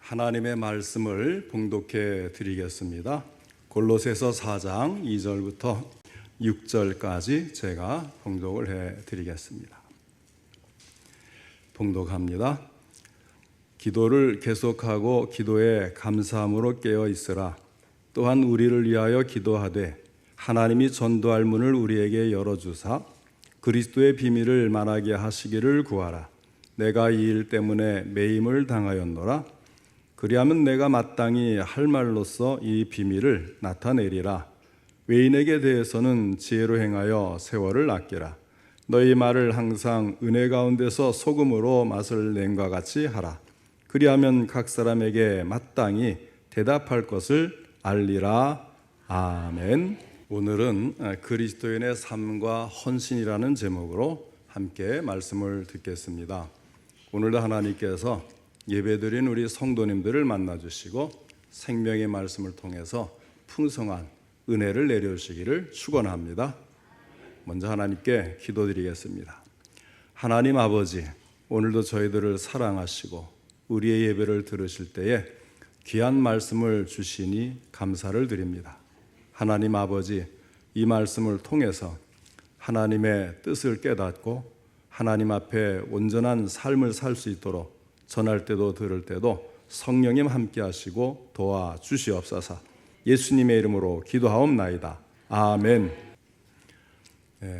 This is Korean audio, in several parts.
하나님의 말씀을 봉독해 드리겠습니다. 골로새서 4장 2절부터 6절까지 제가 봉독을 해 드리겠습니다. 봉독합니다. 기도를 계속하고 기도에 감사함으로 깨어 있으라. 또한 우리를 위하여 기도하되 하나님이 전도할 문을 우리에게 열어주사 그리스도의 비밀을 말하게 하시기를 구하라. 내가 이 일 때문에 매임을 당하였노라. 그리하면 내가 마땅히 할 말로써 이 비밀을 나타내리라. 외인에게 대해서는 지혜로 행하여 세월을 아끼라. 너희 말을 항상 은혜 가운데서 소금으로 맛을 낸과 같이 하라. 그리하면 각 사람에게 마땅히 대답할 것을 알리라. 아멘. 오늘은 그리스도인의 삶과 헌신이라는 제목으로 함께 말씀을 듣겠습니다. 오늘도 하나님께서 예배드린 우리 성도님들을 만나주시고 생명의 말씀을 통해서 풍성한 은혜를 내려주시기를 축원합니다. 먼저 하나님께 기도드리겠습니다. 하나님 아버지, 오늘도 저희들을 사랑하시고 우리의 예배를 들으실 때에 귀한 말씀을 주시니 감사를 드립니다. 하나님 아버지, 이 말씀을 통해서 하나님의 뜻을 깨닫고 하나님 앞에 온전한 삶을 살 수 있도록 전할 때도 들을 때도 성령님 함께 하시고 도와주시옵소서. 예수님의 이름으로 기도하옵나이다. 아멘.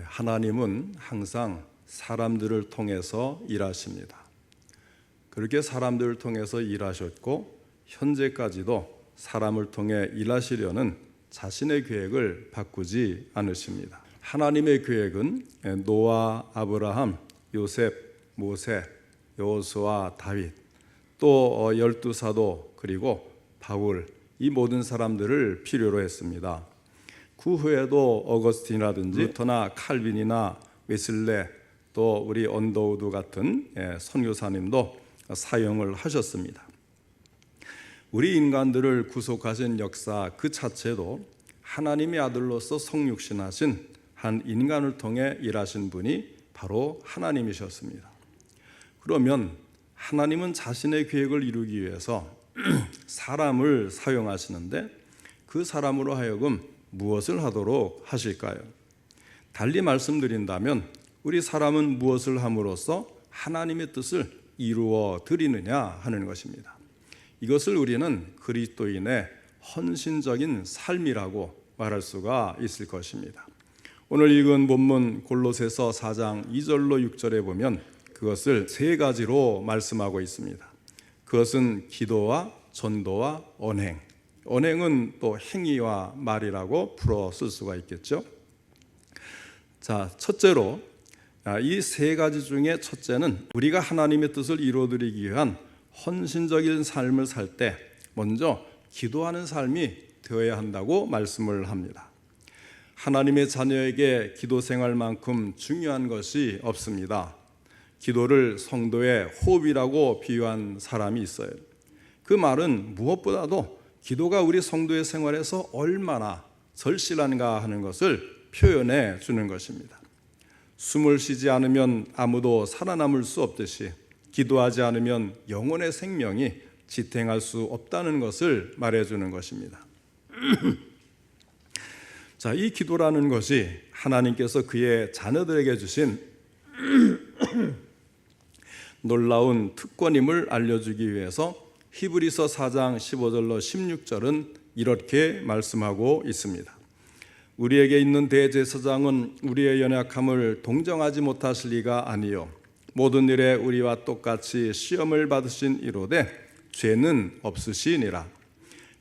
하나님은 항상 사람들을 통해서 일하십니다. 그렇게 사람들을 통해서 일하셨고 현재까지도 사람을 통해 일하시려는 자신의 계획을 바꾸지 않으십니다. 하나님의 계획은 노아, 아브라함, 요셉, 모세, 여호수아, 다윗, 또 12사도 그리고 바울, 이 모든 사람들을 필요로 했습니다. 그 후에도 어거스틴이라든지 루터나 칼빈이나 웨슬레, 또 우리 언더우드 같은 선교사님도 사용을 하셨습니다. 우리 인간들을 구속하신 역사 그 자체도 하나님의 아들로서 성육신하신 한 인간을 통해 일하신 분이 바로 하나님이셨습니다. 그러면 하나님은 자신의 계획을 이루기 위해서 사람을 사용하시는데 그 사람으로 하여금 무엇을 하도록 하실까요? 달리 말씀드린다면 우리 사람은 무엇을 함으로써 하나님의 뜻을 이루어 드리느냐 하는 것입니다. 이것을 우리는 그리스도인의 헌신적인 삶이라고 말할 수가 있을 것입니다. 오늘 읽은 본문 골로새서 4장 2절로 6절에 보면 그것을 세 가지로 말씀하고 있습니다. 그것은 기도와 전도와 언행. 언행은 또 행위와 말이라고 풀어 쓸 수가 있겠죠. 자, 첫째로 이 세 가지 중에 첫째는 우리가 하나님의 뜻을 이루어드리기 위한 헌신적인 삶을 살 때 먼저 기도하는 삶이 되어야 한다고 말씀을 합니다. 하나님의 자녀에게 기도 생활만큼 중요한 것이 없습니다. 기도를 성도의 호흡이라고 비유한 사람이 있어요. 그 말은 무엇보다도 기도가 우리 성도의 생활에서 얼마나 절실한가 하는 것을 표현해 주는 것입니다. 숨을 쉬지 않으면 아무도 살아남을 수 없듯이 기도하지 않으면 영혼의 생명이 지탱할 수 없다는 것을 말해주는 것입니다. 자, 이 기도라는 것이 하나님께서 그의 자녀들에게 주신 놀라운 특권임을 알려주기 위해서 히브리서 4장 15절로 16절은 이렇게 말씀하고 있습니다. 우리에게 있는 대제사장은 우리의 연약함을 동정하지 못하실 리가 아니요 모든 일에 우리와 똑같이 시험을 받으신 이로되 죄는 없으시니라.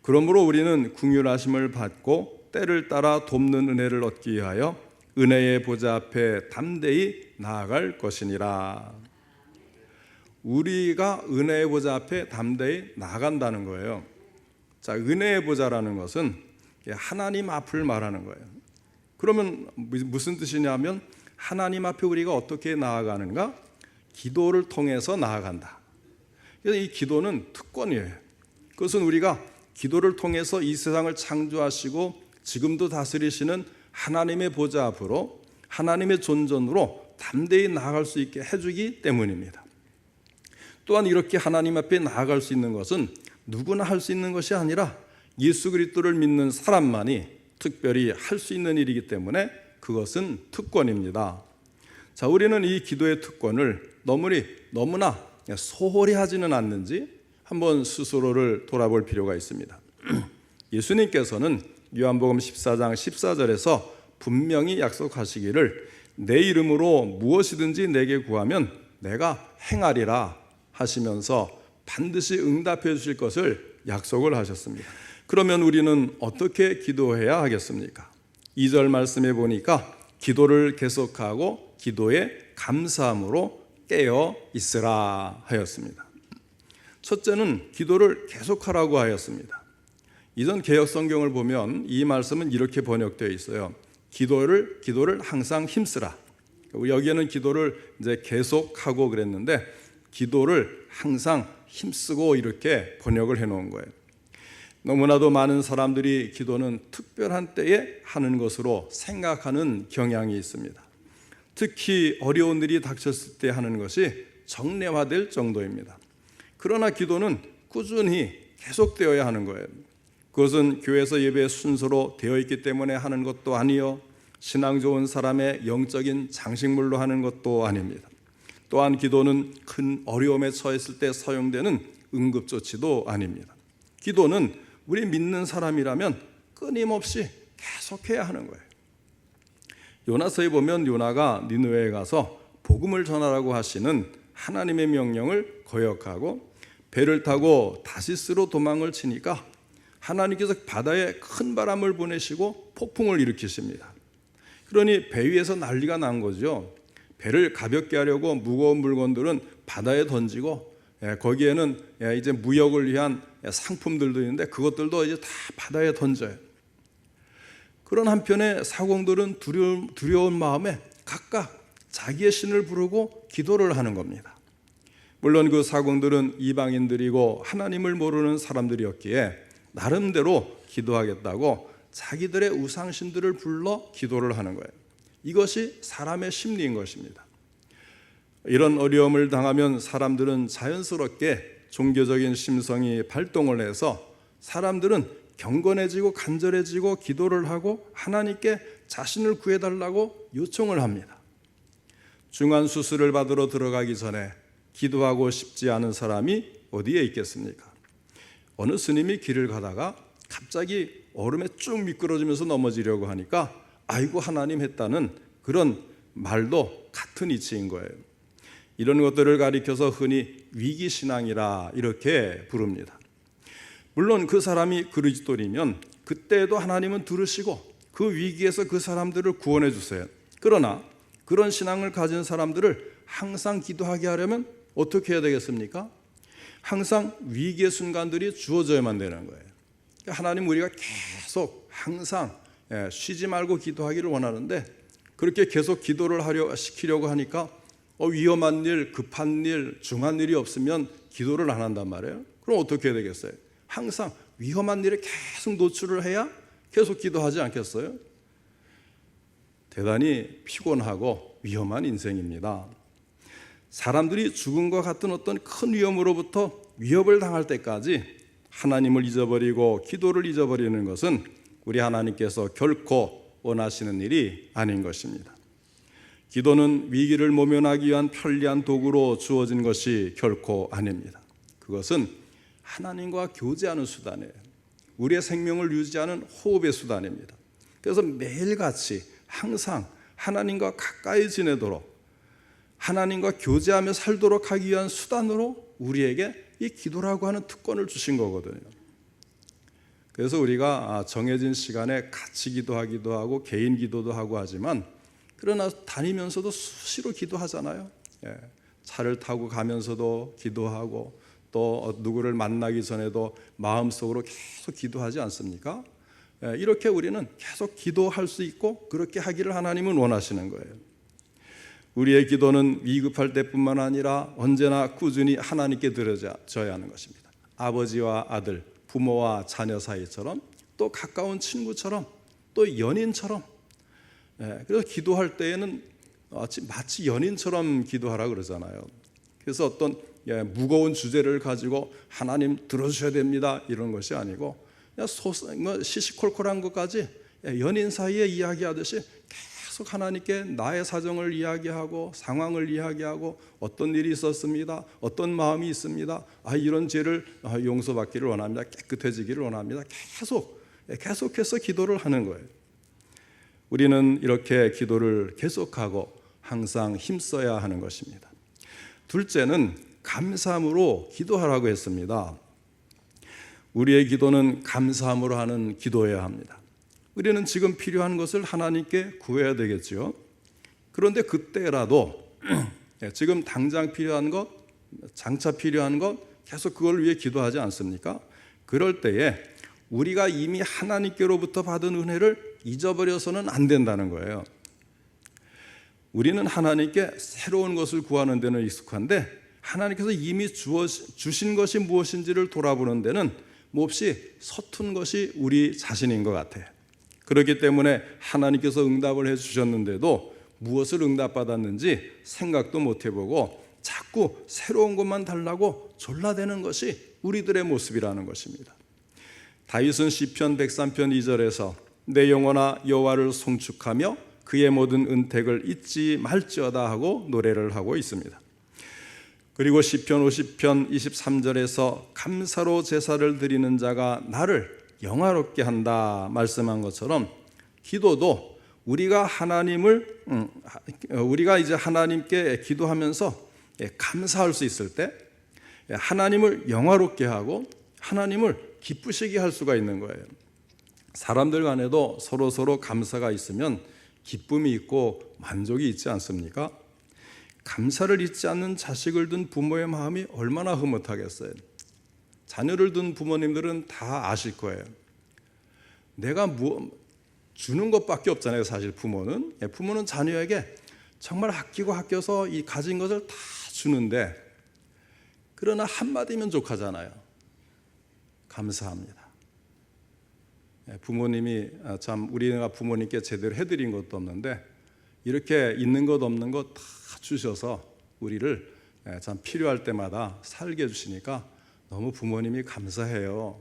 그러므로 우리는 긍휼하심을 받고 때를 따라 돕는 은혜를 얻기 위하여 은혜의 보좌 앞에 담대히 나아갈 것이니라. 우리가 은혜의 보좌 앞에 담대히 나아간다는 거예요. 자, 은혜의 보좌라는 것은 하나님 앞을 말하는 거예요. 그러면 무슨 뜻이냐면 하나님 앞에 우리가 어떻게 나아가는가? 기도를 통해서 나아간다. 그래서 이 기도는 특권이에요. 그것은 우리가 기도를 통해서 이 세상을 창조하시고 지금도 다스리시는 하나님의 보좌 앞으로 하나님의 존전으로 담대히 나아갈 수 있게 해주기 때문입니다. 또한 이렇게 하나님 앞에 나아갈 수 있는 것은 누구나 할 수 있는 것이 아니라 예수 그리스도를 믿는 사람만이 특별히 할 수 있는 일이기 때문에 그것은 특권입니다. 자, 우리는 이 기도의 특권을 너무나 소홀히 하지는 않는지 한번 스스로를 돌아볼 필요가 있습니다. 예수님께서는 요한복음 14장 14절에서 분명히 약속하시기를 내 이름으로 무엇이든지 내게 구하면 내가 행하리라 하시면서 반드시 응답해 주실 것을 약속을 하셨습니다. 그러면 우리는 어떻게 기도해야 하겠습니까? 2절 말씀에 보니까 기도를 계속하고 기도에 감사함으로 깨어 있으라 하였습니다. 첫째는 기도를 계속하라고 하였습니다. 이전 개역 성경을 보면 이 말씀은 이렇게 번역되어 있어요. 기도를 항상 힘쓰라. 여기에는 기도를 이제 계속하고 그랬는데 기도를 항상 힘쓰고 이렇게 번역을 해 놓은 거예요. 너무나도 많은 사람들이 기도는 특별한 때에 하는 것으로 생각하는 경향이 있습니다. 특히 어려운 일이 닥쳤을 때 하는 것이 정례화될 정도입니다. 그러나 기도는 꾸준히 계속되어야 하는 거예요. 그것은 교회에서 예배 순서로 되어 있기 때문에 하는 것도 아니요, 신앙 좋은 사람의 영적인 장식물로 하는 것도 아닙니다. 또한 기도는 큰 어려움에 처했을 때 사용되는 응급조치도 아닙니다. 기도는 우리 믿는 사람이라면 끊임없이 계속해야 하는 거예요. 요나서에 보면 요나가 니느웨에 가서 복음을 전하라고 하시는 하나님의 명령을 거역하고 배를 타고 다시스로 도망을 치니까 하나님께서 바다에 큰 바람을 보내시고 폭풍을 일으키십니다. 그러니 배 위에서 난리가 난 거죠. 배를 가볍게 하려고 무거운 물건들은 바다에 던지고 거기에는 이제 무역을 위한 상품들도 있는데 그것들도 이제 다 바다에 던져요. 그런 한편에 사공들은 두려운 마음에 각각 자기의 신을 부르고 기도를 하는 겁니다. 물론 그 사공들은 이방인들이고 하나님을 모르는 사람들이었기에 나름대로 기도하겠다고 자기들의 우상신들을 불러 기도를 하는 거예요. 이것이 사람의 심리인 것입니다. 이런 어려움을 당하면 사람들은 자연스럽게 종교적인 심성이 발동을 해서 사람들은 경건해지고 간절해지고 기도를 하고 하나님께 자신을 구해달라고 요청을 합니다. 중환 수술을 받으러 들어가기 전에 기도하고 싶지 않은 사람이 어디에 있겠습니까? 어느 스님이 길을 가다가 갑자기 얼음에 쭉 미끄러지면서 넘어지려고 하니까 아이고 하나님 했다는 그런 말도 같은 이치인 거예요. 이런 것들을 가리켜서 흔히 위기신앙이라 이렇게 부릅니다. 물론 그 사람이 그리스도인이면 그때도 하나님은 들으시고 그 위기에서 그 사람들을 구원해 주세요. 그러나 그런 신앙을 가진 사람들을 항상 기도하게 하려면 어떻게 해야 되겠습니까? 항상 위기의 순간들이 주어져야만 되는 거예요. 하나님 우리가 계속 항상 쉬지 말고 기도하기를 원하는데 그렇게 계속 기도를 시키려고 하니까 위험한 일, 급한 일, 중한 일이 없으면 기도를 안 한단 말이에요. 그럼 어떻게 해야 되겠어요? 항상 위험한 일에 계속 노출을 해야 계속 기도하지 않겠어요? 대단히 피곤하고 위험한 인생입니다. 사람들이 죽음과 같은 어떤 큰 위험으로부터 위협을 당할 때까지 하나님을 잊어버리고 기도를 잊어버리는 것은 우리 하나님께서 결코 원하시는 일이 아닌 것입니다. 기도는 위기를 모면하기 위한 편리한 도구로 주어진 것이 결코 아닙니다. 그것은 하나님과 교제하는 수단이에요. 우리의 생명을 유지하는 호흡의 수단입니다. 그래서 매일같이 항상 하나님과 가까이 지내도록 하나님과 교제하며 살도록 하기 위한 수단으로 우리에게 이 기도라고 하는 특권을 주신 거거든요. 그래서 우리가 정해진 시간에 같이 기도하기도 하고 개인 기도도 하고 하지만 그러나 다니면서도 수시로 기도하잖아요. 차를 타고 가면서도 기도하고 또 누구를 만나기 전에도 마음속으로 계속 기도하지 않습니까? 이렇게 우리는 계속 기도할 수 있고 그렇게 하기를 하나님은 원하시는 거예요. 우리의 기도는 위급할 때뿐만 아니라 언제나 꾸준히 하나님께 드려져야 하는 것입니다. 아버지와 아들, 부모와 자녀 사이처럼 또 가까운 친구처럼 또 연인처럼 그래서 기도할 때에는 마치 연인처럼 기도하라 그러잖아요. 그래서 어떤 무거운 주제를 가지고 하나님 들어주셔야 됩니다 이런 것이 아니고 시시콜콜한 것까지 연인 사이에 이야기하듯이 계속 하나님께 나의 사정을 이야기하고 상황을 이야기하고 어떤 일이 있었습니다, 어떤 마음이 있습니다, 이런 죄를 용서받기를 원합니다, 깨끗해지기를 원합니다. 계속해서 기도를 하는 거예요. 우리는 이렇게 기도를 계속하고 항상 힘써야 하는 것입니다. 둘째는 감사함으로 기도하라고 했습니다. 우리의 기도는 감사함으로 하는 기도여야 합니다. 우리는 지금 필요한 것을 하나님께 구해야 되겠죠. 그런데 그때라도 지금 당장 필요한 것, 장차 필요한 것 계속 그걸 위해 기도하지 않습니까? 그럴 때에 우리가 이미 하나님께로부터 받은 은혜를 잊어버려서는 안 된다는 거예요. 우리는 하나님께 새로운 것을 구하는 데는 익숙한데 하나님께서 이미 주신 것이 무엇인지를 돌아보는 데는 몹시 서툰 것이 우리 자신인 것 같아요. 그렇기 때문에 하나님께서 응답을 해주셨는데도 무엇을 응답받았는지 생각도 못 해보고 자꾸 새로운 것만 달라고 졸라대는 것이 우리들의 모습이라는 것입니다. 다윗은 시편 103편 2절에서 내 영혼아 여호와를 송축하며 그의 모든 은택을 잊지 말지어다 하고 노래를 하고 있습니다. 그리고 시편 50편 23절에서 감사로 제사를 드리는 자가 나를 영화롭게 한다 말씀한 것처럼 기도도 우리가 이제 하나님께 기도하면서 감사할 수 있을 때 하나님을 영화롭게 하고 하나님을 기쁘시게 할 수가 있는 거예요. 사람들 간에도 서로 감사가 있으면 기쁨이 있고 만족이 있지 않습니까? 감사를 잊지 않는 자식을 둔 부모의 마음이 얼마나 흐뭇하겠어요. 자녀를 둔 부모님들은 다 아실 거예요. 내가 주는 것밖에 없잖아요. 사실 부모는 자녀에게 정말 아껴서 이 가진 것을 다 주는데 그러나 한마디면 족하잖아요. 감사합니다. 부모님이 참 우리가 부모님께 제대로 해드린 것도 없는데 이렇게 있는 것 없는 것 다 주셔서 우리를 참 필요할 때마다 살게 해주시니까 너무 부모님이 감사해요.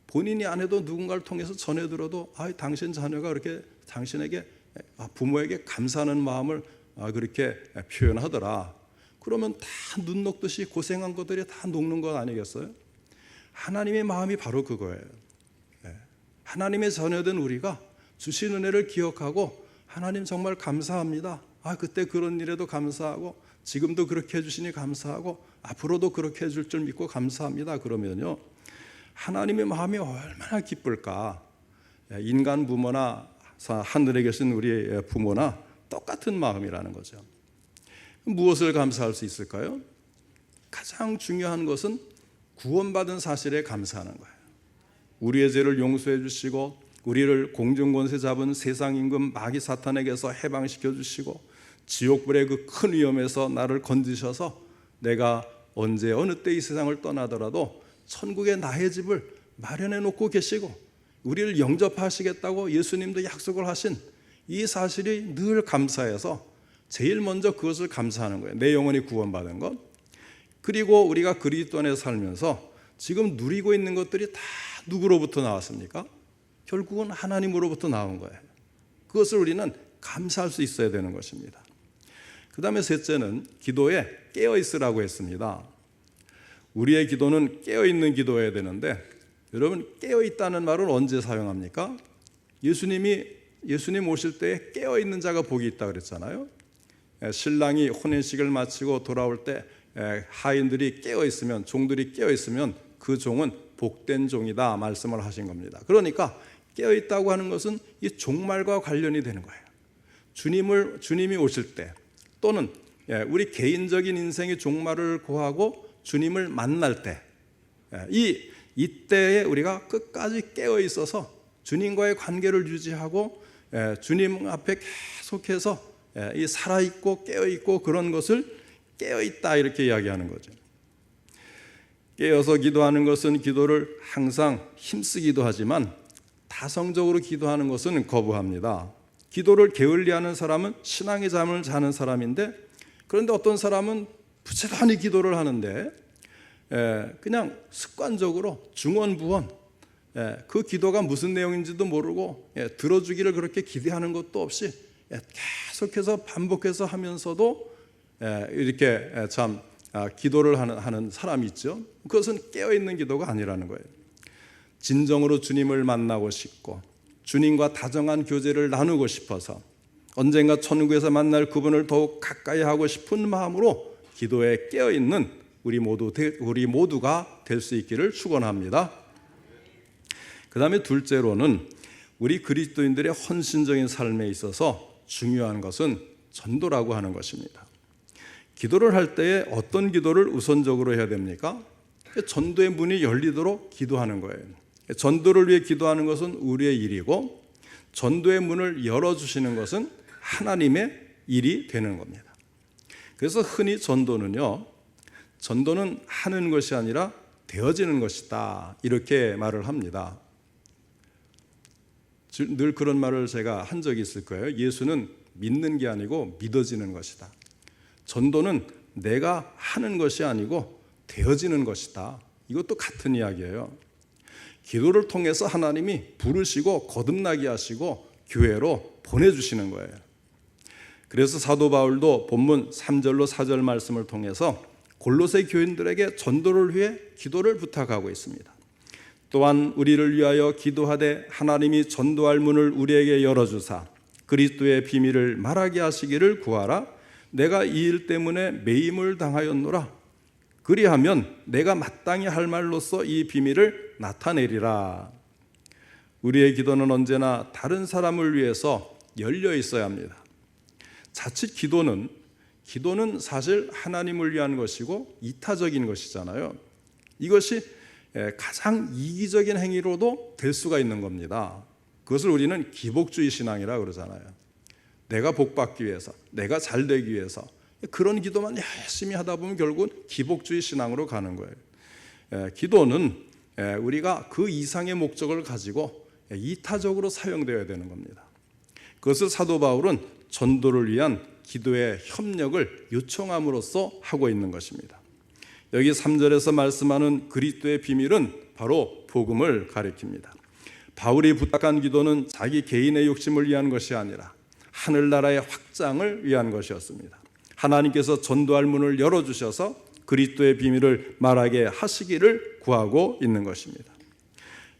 본인이 안 해도 누군가를 통해서 전해 들어도 당신 자녀가 그렇게 당신에게 부모에게 감사하는 마음을 그렇게 표현하더라. 그러면 다 눈 녹듯이 고생한 것들이 다 녹는 것 아니겠어요? 하나님의 마음이 바로 그거예요. 하나님의 자녀된 우리가 주신 은혜를 기억하고 하나님 정말 감사합니다. 그때 그런 일에도 감사하고 지금도 그렇게 해주시니 감사하고 앞으로도 그렇게 해줄 줄 믿고 감사합니다. 그러면요 하나님의 마음이 얼마나 기쁠까. 인간 부모나 하늘에 계신 우리 부모나 똑같은 마음이라는 거죠. 무엇을 감사할 수 있을까요? 가장 중요한 것은 구원받은 사실에 감사하는 거예요. 우리의 죄를 용서해 주시고 우리를 공중권세 잡은 세상 임금 마귀 사탄에게서 해방시켜 주시고 지옥불의 그 큰 위험에서 나를 건지셔서 내가 언제 어느 때 이 세상을 떠나더라도 천국에 나의 집을 마련해 놓고 계시고 우리를 영접하시겠다고 예수님도 약속을 하신 이 사실이 늘 감사해서 제일 먼저 그것을 감사하는 거예요. 내 영혼이 구원받은 것. 그리고 우리가 그리스도 안에 살면서 지금 누리고 있는 것들이 다 누구로부터 나왔습니까? 결국은 하나님으로부터 나온 거예요. 그것을 우리는 감사할 수 있어야 되는 것입니다. 그 다음에 셋째는 기도에 깨어있으라고 했습니다. 우리의 기도는 깨어있는 기도여야 되는데 여러분 깨어있다는 말은 언제 사용합니까? 예수님 오실 때 깨어있는 자가 복이 있다고 그랬잖아요. 신랑이 혼인식을 마치고 돌아올 때 하인들이 깨어있으면 종들이 깨어있으면 그 종은 복된 종이다 말씀을 하신 겁니다. 그러니까 깨어있다고 하는 것은 이 종말과 관련이 되는 거예요. 주님이 오실 때 또는 우리 개인적인 인생의 종말을 고하고 주님을 만날 때 이때에 우리가 끝까지 깨어 있어서 주님과의 관계를 유지하고 주님 앞에 계속해서 이 살아있고 깨어있고 그런 것을 깨어있다 이렇게 이야기하는 거죠. 깨어서 기도하는 것은 기도를 항상 힘쓰기도 하지만 다성적으로 기도하는 것은 거부합니다. 기도를 게을리하는 사람은 신앙의 잠을 자는 사람인데 그런데 어떤 사람은 부지런히 기도를 하는데 그냥 습관적으로 중언부언 그 기도가 무슨 내용인지도 모르고 들어주기를 그렇게 기대하는 것도 없이 계속해서 반복해서 하면서도 이렇게 참 기도를 하는 사람이 있죠. 그것은 깨어있는 기도가 아니라는 거예요. 진정으로 주님을 만나고 싶고 주님과 다정한 교제를 나누고 싶어서 언젠가 천국에서 만날 그분을 더욱 가까이 하고 싶은 마음으로 기도에 깨어있는 우리 모두가 될 수 있기를 축원합니다. 그 다음에 둘째로는 우리 그리스도인들의 헌신적인 삶에 있어서 중요한 것은 전도라고 하는 것입니다. 기도를 할 때에 어떤 기도를 우선적으로 해야 됩니까? 전도의 문이 열리도록 기도하는 거예요. 전도를 위해 기도하는 것은 우리의 일이고 전도의 문을 열어주시는 것은 하나님의 일이 되는 겁니다. 그래서 흔히 전도는 하는 것이 아니라 되어지는 것이다 이렇게 말을 합니다. 늘 그런 말을 제가 한 적이 있을 거예요. 예수는 믿는 게 아니고 믿어지는 것이다. 전도는 내가 하는 것이 아니고 되어지는 것이다. 이것도 같은 이야기예요. 기도를 통해서 하나님이 부르시고 거듭나게 하시고 교회로 보내주시는 거예요. 그래서 사도 바울도 본문 3절로 4절 말씀을 통해서 골로새 교인들에게 전도를 위해 기도를 부탁하고 있습니다. 또한 우리를 위하여 기도하되 하나님이 전도할 문을 우리에게 열어주사 그리스도의 비밀을 말하게 하시기를 구하라. 내가 이 일 때문에 매임을 당하였노라. 그리하면 내가 마땅히 할 말로써 이 비밀을 나타내리라. 우리의 기도는 언제나 다른 사람을 위해서 열려 있어야 합니다. 자칫 기도는 사실 하나님을 위한 것이고 이타적인 것이잖아요. 이것이 가장 이기적인 행위로도 될 수가 있는 겁니다. 그것을 우리는 기복주의 신앙이라 그러잖아요. 내가 복받기 위해서, 내가 잘되기 위해서 그런 기도만 열심히 하다 보면 결국은 기복주의 신앙으로 가는 거예요. 기도는 우리가 그 이상의 목적을 가지고 이타적으로 사용되어야 되는 겁니다. 그것을 사도 바울은 전도를 위한 기도의 협력을 요청함으로써 하고 있는 것입니다. 여기 3절에서 말씀하는 그리스도의 비밀은 바로 복음을 가리킵니다. 바울이 부탁한 기도는 자기 개인의 욕심을 위한 것이 아니라 하늘나라의 확장을 위한 것이었습니다. 하나님께서 전도할 문을 열어주셔서 그리스도의 비밀을 말하게 하시기를 구하고 있는 것입니다.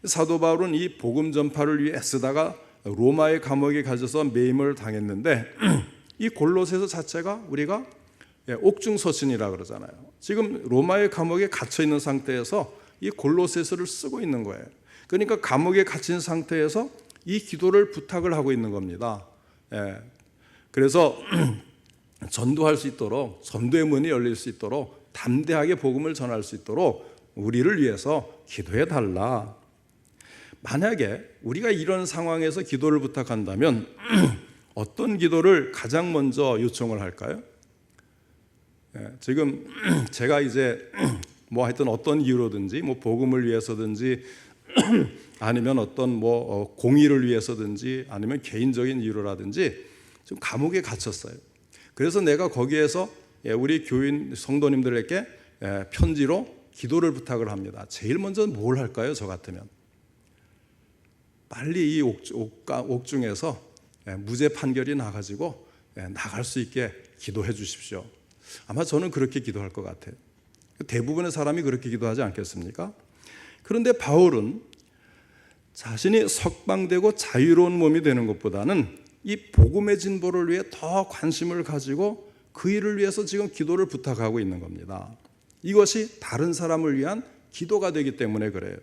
사도 바울은 이 복음 전파를 위해 쓰다가 로마의 감옥에 갇혀서 매임을 당했는데 이 골로새서 자체가 우리가 옥중서신이라 그러잖아요. 지금 로마의 감옥에 갇혀 있는 상태에서 이 골로새서를 쓰고 있는 거예요. 그러니까 감옥에 갇힌 상태에서 이 기도를 부탁을 하고 있는 겁니다. 그래서 전도할 수 있도록, 전도의 문이 열릴 수 있도록, 담대하게 복음을 전할 수 있도록 우리를 위해서 기도해 달라. 만약에 우리가 이런 상황에서 기도를 부탁한다면 어떤 기도를 가장 먼저 요청을 할까요? 지금 제가 이제 하여튼 어떤 이유로든지 복음을 위해서든지 아니면 어떤 공의를 위해서든지 아니면 개인적인 이유로라든지 좀 감옥에 갇혔어요. 그래서 내가 거기에서 우리 교인 성도님들에게 편지로 기도를 부탁을 합니다. 제일 먼저 뭘 할까요? 저 같으면 빨리 이 옥중에서 무죄 판결이 나가지고 나갈 수 있게 기도해 주십시오. 아마 저는 그렇게 기도할 것 같아요. 대부분의 사람이 그렇게 기도하지 않겠습니까? 그런데 바울은 자신이 석방되고 자유로운 몸이 되는 것보다는 이 복음의 진보를 위해 더 관심을 가지고 그 일을 위해서 지금 기도를 부탁하고 있는 겁니다. 이것이 다른 사람을 위한 기도가 되기 때문에 그래요.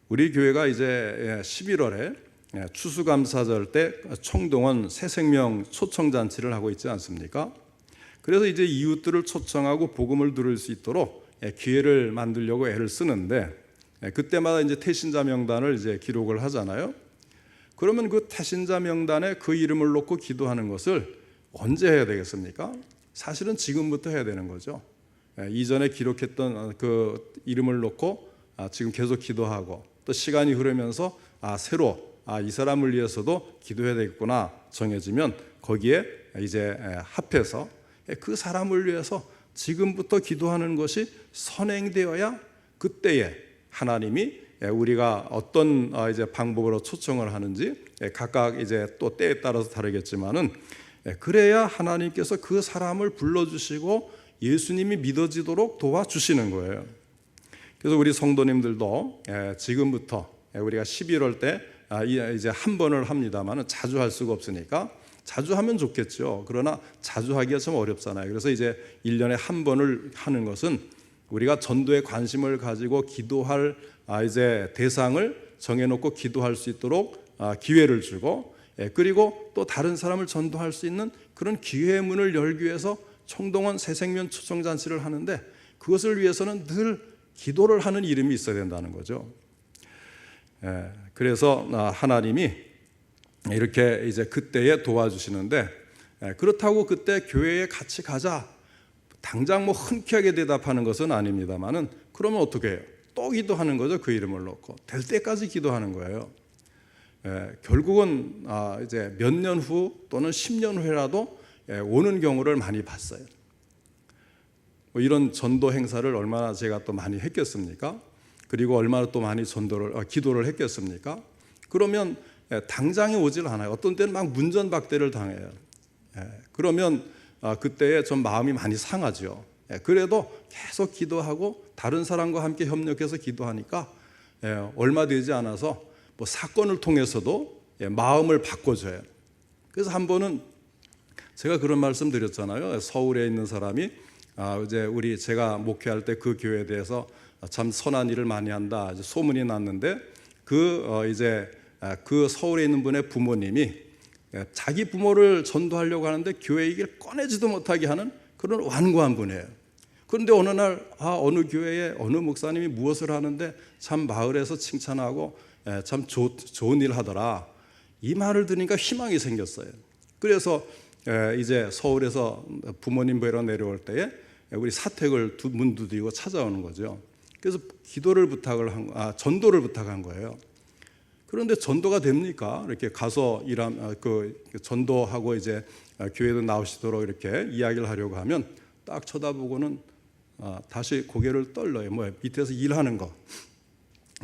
우리 교회가 이제 11월에 추수감사절 때 총동원 새생명 초청잔치를 하고 있지 않습니까? 그래서 이제 이웃들을 초청하고 복음을 들을 수 있도록 기회를 만들려고 애를 쓰는데 그때마다 이제 태신자 명단을 이제 기록을 하잖아요. 그러면 그 태신자 명단에 그 이름을 놓고 기도하는 것을 언제 해야 되겠습니까? 사실은 지금부터 해야 되는 거죠. 이전에 기록했던 그 이름을 놓고 지금 계속 기도하고 또 시간이 흐르면서 새로 이 사람을 위해서도 기도해야 되겠구나 정해지면 거기에 이제 합해서 그 사람을 위해서 지금부터 기도하는 것이 선행되어야 그때에 하나님이 우리가 어떤 이제 방법으로 초청을 하는지 각각 이제 또 때에 따라서 다르겠지만은 그래야 하나님께서 그 사람을 불러주시고 예수님이 믿어지도록 도와주시는 거예요. 그래서 우리 성도님들도 지금부터 우리가 11월 때 이제 한 번을 합니다만은 자주 할 수가 없으니까 자주 하면 좋겠죠. 그러나 자주 하기가 좀 어렵잖아요. 그래서 이제 1년에 한 번을 하는 것은 우리가 전도에 관심을 가지고 기도할 이제 대상을 정해놓고 기도할 수 있도록 기회를 주고, 그리고 또 다른 사람을 전도할 수 있는 그런 기회의 문을 열기 위해서 총동원 새생명 초청잔치를 하는데, 그것을 위해서는 늘 기도를 하는 이름이 있어야 된다는 거죠. 그래서 하나님이 이렇게 이제 그때에 도와주시는데, 그렇다고 그때 교회에 같이 가자 당장 뭐 흔쾌하게 대답하는 것은 아닙니다만은, 그러면 어떻게 해요? 또 기도하는 거죠. 그 이름을 놓고 될 때까지 기도하는 거예요. 결국은 이제 몇 년 후 또는 10년 후라도 오는 경우를 많이 봤어요. 뭐 이런 전도 행사를 얼마나 제가 또 많이 했겠습니까? 그리고 얼마나 또 많이 기도를 했겠습니까? 그러면 당장에 오질 않아요. 어떤 때는 막 문전박대를 당해요. 그러면 그때에 좀 마음이 많이 상하죠. 그래도 계속 기도하고 다른 사람과 함께 협력해서 기도하니까 얼마 되지 않아서 뭐 사건을 통해서도 마음을 바꿔줘요. 그래서 한 번은 제가 그런 말씀 드렸잖아요. 서울에 있는 사람이 이제 제가 목회할 때 그 교회에 대해서 참 선한 일을 많이 한다 소문이 났는데, 그 서울에 있는 분의 부모님이 자기 부모를 전도하려고 하는데 교회 얘기를 꺼내지도 못하게 하는 그런 완고한 분이에요. 그런데 어느 날 어느 교회에 어느 목사님이 무엇을 하는데 참 마을에서 칭찬하고 참 좋은 일 하더라, 이 말을 들으니까 희망이 생겼어요. 그래서 이제 서울에서 부모님 뵈러 내려올 때에 우리 사택을 문 두드리고 찾아오는 거죠. 그래서 전도를 부탁한 거예요. 그런데 전도가 됩니까? 이렇게 가서 전도하고 이제 교회도 나오시도록 이렇게 이야기를 하려고 하면 딱 쳐다보고는 다시 고개를 떨려요. 밑에서 일하는 거.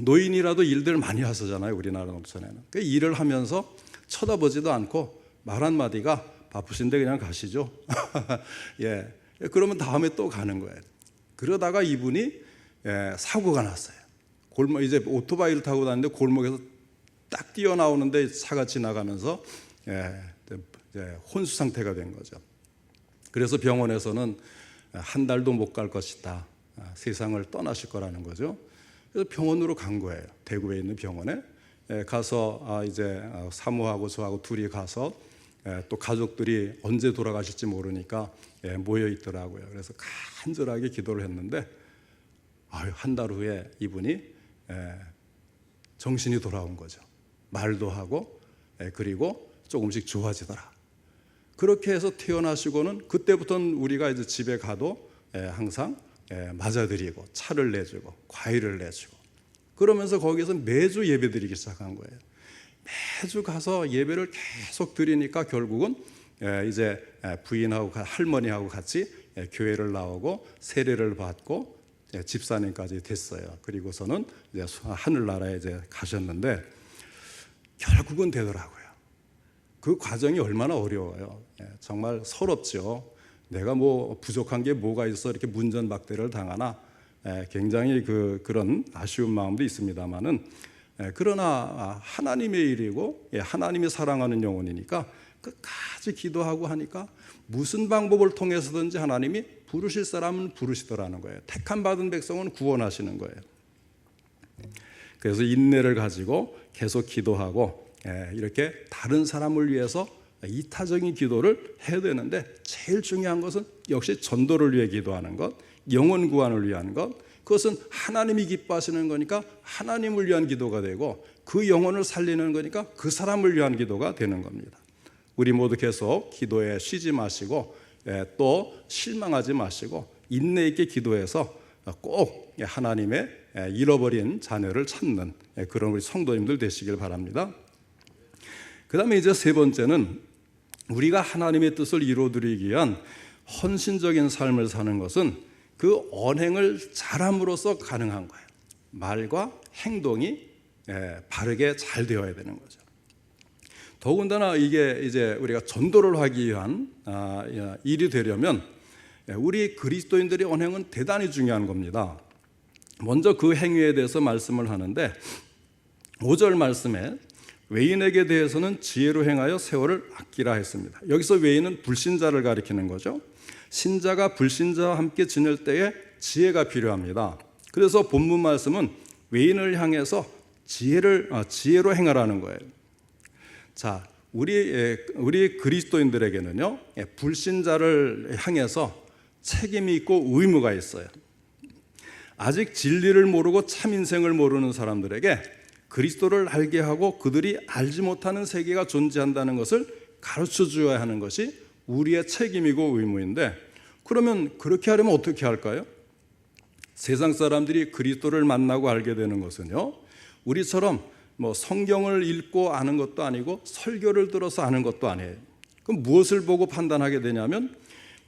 노인이라도 일들 많이 하시잖아요, 우리나라 농촌에는. 그 일을 하면서 쳐다보지도 않고 말 한마디가 바쁘신데 그냥 가시죠. 예. 그러면 다음에 또 가는 거예요. 그러다가 이분이 사고가 났어요. 이제 오토바이를 타고 다니는데 골목에서 딱 뛰어나오는데 차가 지나가면서 혼수 상태가 된 거죠. 그래서 병원에서는 한 달도 못 갈 것이다, 세상을 떠나실 거라는 거죠. 그래서 병원으로 간 거예요. 대구에 있는 병원에 가서 이제 사모하고 저하고 둘이 가서 또 가족들이 언제 돌아가실지 모르니까 모여 있더라고요. 그래서 간절하게 기도를 했는데 한 달 후에 이분이 정신이 돌아온 거죠. 말도 하고 그리고 조금씩 좋아지더라. 그렇게 해서 태어나시고는 그때부터는 우리가 이제 집에 가도 항상 맞아드리고 차를 내주고 과일을 내주고, 그러면서 거기서 매주 예배드리기 시작한 거예요. 매주 가서 예배를 계속 드리니까 결국은 이제 부인하고 할머니하고 같이 교회를 나오고 세례를 받고 집사님까지 됐어요. 그리고서는 이제 하늘나라에 이제 가셨는데 결국은 되더라고요. 그 과정이 얼마나 어려워요. 정말 서럽죠. 내가 뭐 부족한 게 뭐가 있어 이렇게 문전박대를 당하나, 굉장히 그런 아쉬운 마음도 있습니다만은, 그러나 하나님의 일이고 하나님이 사랑하는 영혼이니까 끝까지 기도하고 하니까 무슨 방법을 통해서든지 하나님이 부르실 사람은 부르시더라는 거예요. 택함 받은 백성은 구원하시는 거예요. 그래서 인내를 가지고 계속 기도하고 이렇게 다른 사람을 위해서 이타적인 기도를 해야 되는데, 제일 중요한 것은 역시 전도를 위해 기도하는 것, 영혼 구원을 위한 것, 그것은 하나님이 기뻐하시는 거니까 하나님을 위한 기도가 되고, 그 영혼을 살리는 거니까 그 사람을 위한 기도가 되는 겁니다. 우리 모두 계속 기도에 쉬지 마시고 또 실망하지 마시고 인내 있게 기도해서 꼭 하나님의 잃어버린 자녀를 찾는 그런 우리 성도님들 되시길 바랍니다. 그 다음에 이제 세 번째는 우리가 하나님의 뜻을 이루어드리기 위한 헌신적인 삶을 사는 것은 그 언행을 잘함으로써 가능한 거예요. 말과 행동이 바르게 잘 되어야 되는 거죠. 더군다나 이게 이제 우리가 전도를 하기 위한 일이 되려면 우리 그리스도인들의 언행은 대단히 중요한 겁니다. 먼저 그 행위에 대해서 말씀을 하는데 5절 말씀에 외인에게 대해서는 지혜로 행하여 세월을 아끼라 했습니다. 여기서 외인은 불신자를 가리키는 거죠. 신자가 불신자와 함께 지낼 때에 지혜가 필요합니다. 그래서 본문 말씀은 외인을 향해서 지혜로 행하라는 거예요. 자, 우리 그리스도인들에게는요, 불신자를 향해서 책임이 있고 의무가 있어요. 아직 진리를 모르고 참 인생을 모르는 사람들에게 그리스도를 알게 하고 그들이 알지 못하는 세계가 존재한다는 것을 가르쳐 줘야 하는 것이 우리의 책임이고 의무인데, 그러면 그렇게 하려면 어떻게 할까요? 세상 사람들이 그리스도를 만나고 알게 되는 것은요, 우리처럼 뭐 성경을 읽고 아는 것도 아니고 설교를 들어서 아는 것도 아니에요. 그럼 무엇을 보고 판단하게 되냐면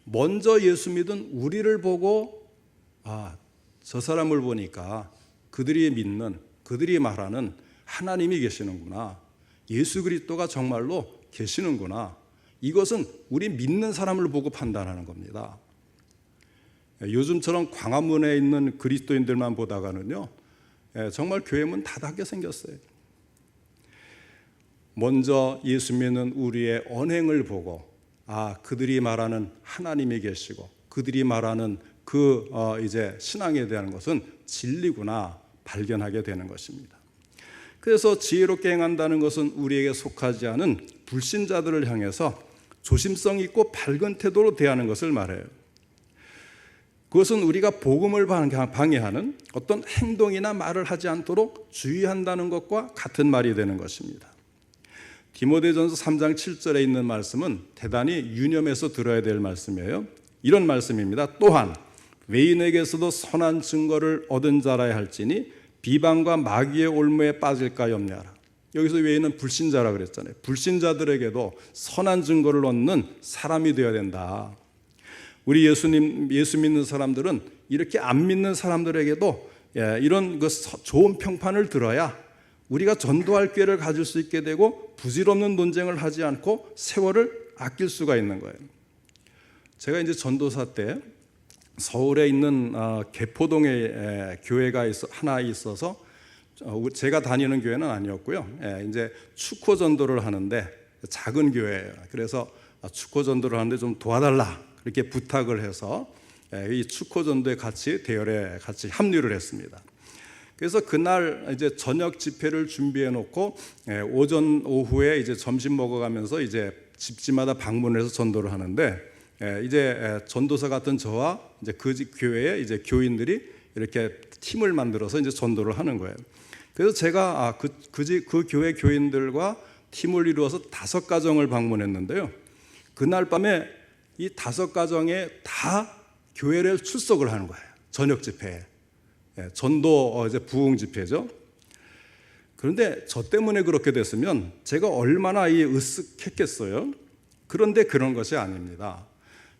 먼저 예수 믿은 우리를 보고 저 사람을 보니까 그들이 믿는, 그들이 말하는 하나님이 계시는구나, 예수 그리스도가 정말로 계시는구나, 이것은 우리 믿는 사람을 보고 판단하는 겁니다. 요즘처럼 광화문에 있는 그리스도인들만 보다가는요, 정말 교회 문 닫게 생겼어요. 먼저 예수 믿는 우리의 언행을 보고 그들이 말하는 하나님이 계시고 그들이 말하는 이제 신앙에 대한 것은 진리구나 발견하게 되는 것입니다. 그래서 지혜롭게 행한다는 것은 우리에게 속하지 않은 불신자들을 향해서 조심성 있고 밝은 태도로 대하는 것을 말해요. 그것은 우리가 복음을 방해하는 어떤 행동이나 말을 하지 않도록 주의한다는 것과 같은 말이 되는 것입니다. 디모데전서 3장 7절에 있는 말씀은 대단히 유념해서 들어야 될 말씀이에요. 이런 말씀입니다. 또한 외인에게서도 선한 증거를 얻은 자라야 할지니 비방과 마귀의 올무에 빠질까 염려하라. 여기서 외인은 불신자라 그랬잖아요. 불신자들에게도 선한 증거를 얻는 사람이 되어야 된다. 우리 예수 믿는 사람들은 이렇게 안 믿는 사람들에게도 이런 좋은 평판을 들어야 우리가 전도할 기회를 가질 수 있게 되고 부질없는 논쟁을 하지 않고 세월을 아낄 수가 있는 거예요. 제가 이제 전도사 때 서울에 있는 개포동에 교회가 하나 있어서 제가 다니는 교회는 아니었고요. 이제 축호 전도를 하는데 작은 교회예요. 그래서 축호 전도를 하는데 좀 도와달라 이렇게 부탁을 해서 이 축호 전도에 대열에 같이 합류를 했습니다. 그래서 그날 이제 저녁 집회를 준비해 놓고 오전 오후에 이제 점심 먹어가면서 이제 집집마다 방문해서 전도를 하는데 이제 전도사 같은 저와 이제 그 교회에 이제 교인들이 이렇게 팀을 만들어서 이제 전도를 하는 거예요. 그래서 제가 그 교회 교인들과 팀을 이루어서 5가정을 방문했는데요. 그날 밤에 이 5가정에 다 교회를 출석을 하는 거예요. 저녁 집회에. 전도 이제 부흥 집회죠. 그런데 저 때문에 그렇게 됐으면 제가 얼마나 으쓱했겠어요. 그런데 그런 것이 아닙니다.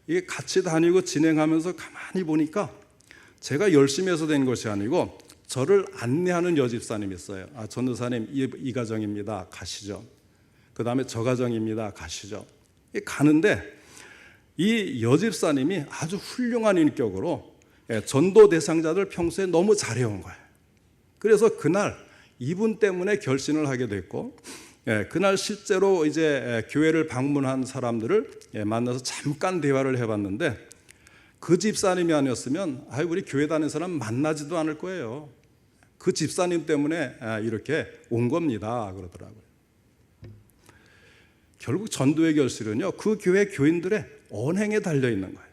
이게 같이 다니고 진행하면서 가만히 보니까 제가 열심히 해서 된 것이 아니고 저를 안내하는 여집사님이 있어요. 전도사님 이 가정입니다. 가시죠. 그 다음에 저 가정입니다. 가시죠. 가는데 이 여집사님이 아주 훌륭한 인격으로 전도 대상자들 평소에 너무 잘해온 거예요. 그래서 그날 이분 때문에 결신을 하게 됐고, 그날 실제로 이제 교회를 방문한 사람들을 만나서 잠깐 대화를 해봤는데 그 집사님이 아니었으면 우리 교회 다니는 사람 만나지도 않을 거예요. 그 집사님 때문에 이렇게 온 겁니다. 그러더라고요. 결국 전도의 결실은요, 그 교회 교인들의 언행에 달려 있는 거예요.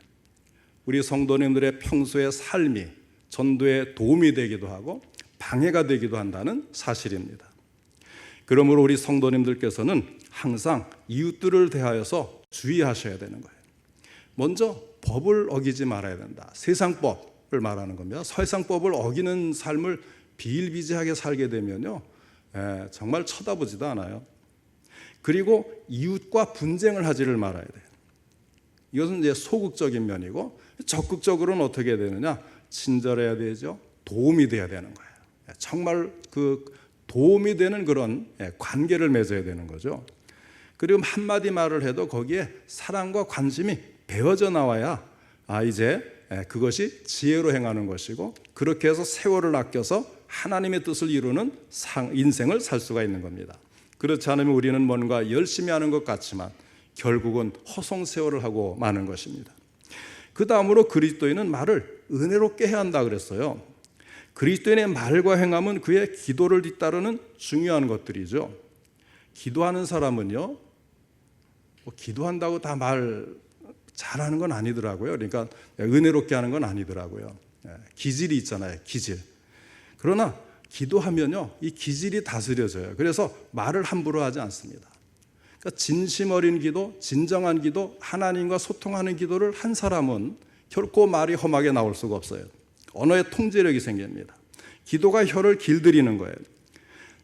우리 성도님들의 평소의 삶이 전도에 도움이 되기도 하고 방해가 되기도 한다는 사실입니다. 그러므로 우리 성도님들께서는 항상 이웃들을 대하여서 주의하셔야 되는 거예요. 먼저 법을 어기지 말아야 된다. 세상법을 말하는 겁니다. 세상법을 어기는 삶을 비일비재하게 살게 되면요, 정말 쳐다보지도 않아요. 그리고 이웃과 분쟁을 하지를 말아야 돼요. 이것은 이제 소극적인 면이고, 적극적으로는 어떻게 해야 되느냐? 친절해야 되죠. 도움이 돼야 되는 거예요. 정말 그 도움이 되는 그런 관계를 맺어야 되는 거죠. 그리고 한마디 말을 해도 거기에 사랑과 관심이 배어져 나와야 이제 그것이 지혜로 행하는 것이고, 그렇게 해서 세월을 아껴서 하나님의 뜻을 이루는 인생을 살 수가 있는 겁니다. 그렇지 않으면 우리는 뭔가 열심히 하는 것 같지만 결국은 허송세월을 하고 마는 것입니다. 그 다음으로 그리스도인은 말을 은혜롭게 해야 한다 그랬어요. 그리스도인의 말과 행함은 그의 기도를 뒤따르는 중요한 것들이죠. 기도하는 사람은요, 기도한다고 다 말 잘하는 건 아니더라고요. 그러니까 은혜롭게 하는 건 아니더라고요. 기질이 있잖아요, 기질. 그러나 기도하면요, 이 기질이 다스려져요. 그래서 말을 함부로 하지 않습니다. 그러니까 진심 어린 기도, 진정한 기도, 하나님과 소통하는 기도를 한 사람은 결코 말이 험하게 나올 수가 없어요. 언어의 통제력이 생깁니다. 기도가 혀를 길들이는 거예요.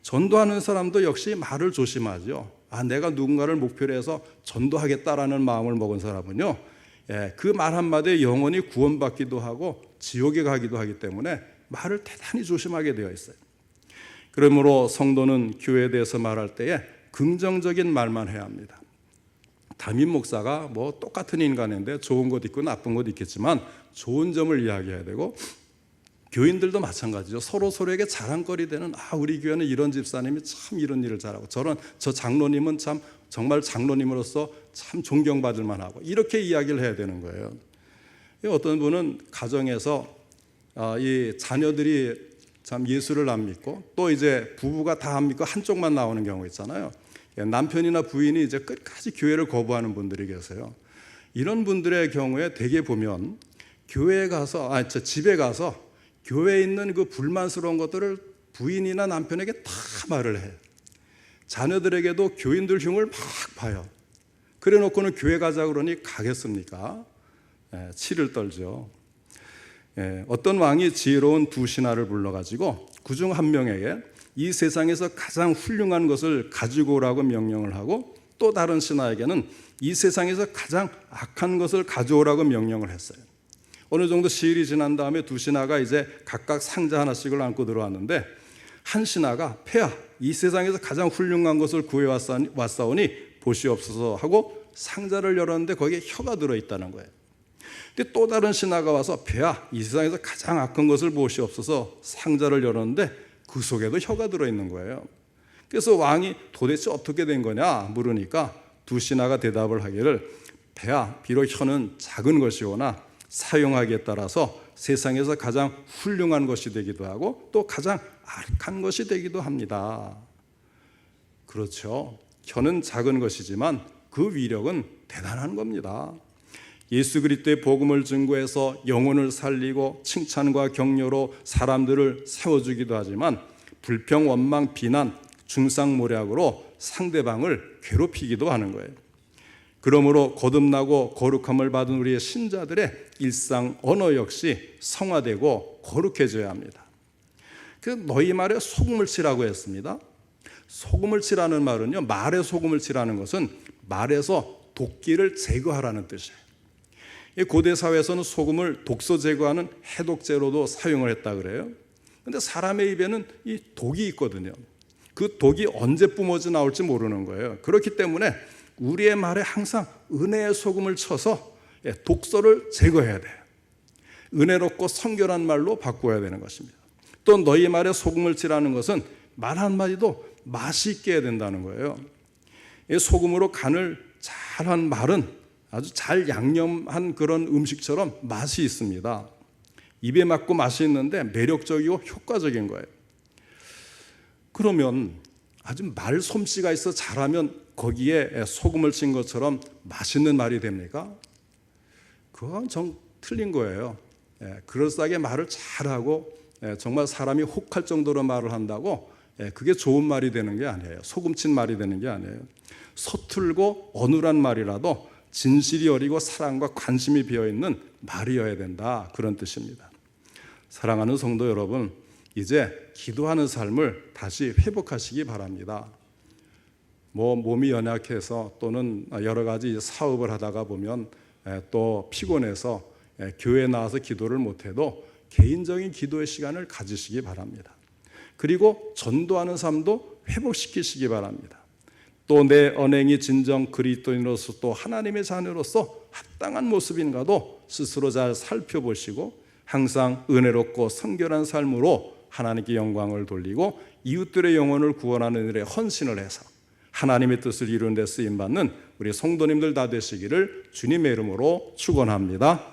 전도하는 사람도 역시 말을 조심하죠. 내가 누군가를 목표로 해서 전도하겠다라는 마음을 먹은 사람은요, 그 말 한마디에 영원히 구원받기도 하고 지옥에 가기도 하기 때문에 말을 대단히 조심하게 되어 있어요. 그러므로 성도는 교회에 대해서 말할 때에 긍정적인 말만 해야 합니다. 담임 목사가 뭐 똑같은 인간인데 좋은 것 있고 나쁜 것 있겠지만 좋은 점을 이야기해야 되고, 교인들도 마찬가지죠. 서로에게 자랑거리 되는 우리 교회는 이런 집사님이 참 이런 일을 잘하고, 저 장로님은 참 정말 장로님으로서 참 존경받을 만하고, 이렇게 이야기를 해야 되는 거예요. 어떤 분은 가정에서 이 자녀들이 참 예수를 안 믿고, 또 이제 부부가 다 안 믿고 한쪽만 나오는 경우 있잖아요. 남편이나 부인이 이제 끝까지 교회를 거부하는 분들이 계세요. 이런 분들의 경우에 대개 보면 교회에 가서 집에 가서 교회에 있는 그 불만스러운 것들을 부인이나 남편에게 다 말을 해요. 자녀들에게도 교인들 흉을 막 봐요. 그래 놓고는 교회 가자 그러니 가겠습니까? 치를 떨죠. 어떤 왕이 지혜로운 두 신하를 불러가지고 그중 한 명에게 이 세상에서 가장 훌륭한 것을 가지고 오라고 명령을 하고, 또 다른 신하에게는 이 세상에서 가장 악한 것을 가져오라고 명령을 했어요. 어느 정도 시일이 지난 다음에 두 신하가 이제 각각 상자 하나씩을 안고 들어왔는데, 한 신하가 폐하, 이 세상에서 가장 훌륭한 것을 구해왔사오니 보시옵소서 하고 상자를 열었는데 거기에 혀가 들어있다는 거예요. 근데 또 다른 신하가 와서 폐하, 이 세상에서 가장 악한 것을 보시옵소서 상자를 열었는데 그 속에도 혀가 들어있는 거예요. 그래서 왕이 도대체 어떻게 된 거냐 물으니까 두 신하가 대답을 하기를, 폐하, 비록 혀는 작은 것이오나 사용하기에 따라서 세상에서 가장 훌륭한 것이 되기도 하고 또 가장 악한 것이 되기도 합니다. 그렇죠. 혀는 작은 것이지만 그 위력은 대단한 겁니다. 예수 그리스도의 복음을 증거해서 영혼을 살리고 칭찬과 격려로 사람들을 세워주기도 하지만 불평, 원망, 비난, 중상모략으로 상대방을 괴롭히기도 하는 거예요. 그러므로 거듭나고 거룩함을 받은 우리의 신자들의 일상 언어 역시 성화되고 거룩해져야 합니다. 너희 말에 소금을 치라고 했습니다. 소금을 치라는 말은요, 말에 소금을 치라는 것은 말에서 독기를 제거하라는 뜻이에요. 고대 사회에서는 소금을 독소 제거하는 해독제로도 사용을 했다 그래요. 그런데 사람의 입에는 이 독이 있거든요. 그 독이 언제 뿜어져 나올지 모르는 거예요. 그렇기 때문에 우리의 말에 항상 은혜의 소금을 쳐서 독소를 제거해야 돼요. 은혜롭고 성결한 말로 바꿔야 되는 것입니다. 또 너희 말에 소금을 치라는 것은 말 한마디도 맛이 있게 해야 된다는 거예요. 소금으로 간을 잘한 말은 아주 잘 양념한 그런 음식처럼 맛이 있습니다. 입에 맞고 맛이 있는데 매력적이고 효과적인 거예요. 그러면 아주 말 솜씨가 있어 잘하면 거기에 소금을 친 것처럼 맛있는 말이 됩니까? 그건 정 틀린 거예요. 그럴싸하게 말을 잘하고 정말 사람이 혹할 정도로 말을 한다고 그게 좋은 말이 되는 게 아니에요. 소금 친 말이 되는 게 아니에요. 서툴고 어눌한 말이라도 진실이 어리고 사랑과 관심이 비어있는 말이어야 된다, 그런 뜻입니다. 사랑하는 성도 여러분, 이제 기도하는 삶을 다시 회복하시기 바랍니다. 몸이 연약해서 또는 여러 가지 사업을 하다가 보면 또 피곤해서 교회 나와서 기도를 못해도 개인적인 기도의 시간을 가지시기 바랍니다. 그리고 전도하는 삶도 회복시키시기 바랍니다. 또 내 언행이 진정 그리스도인으로서 또 하나님의 자녀로서 합당한 모습인가도 스스로 잘 살펴보시고 항상 은혜롭고 성결한 삶으로 하나님께 영광을 돌리고 이웃들의 영혼을 구원하는 일에 헌신을 해서 하나님의 뜻을 이루는 데 쓰임받는 우리 성도님들 다 되시기를 주님의 이름으로 축원합니다.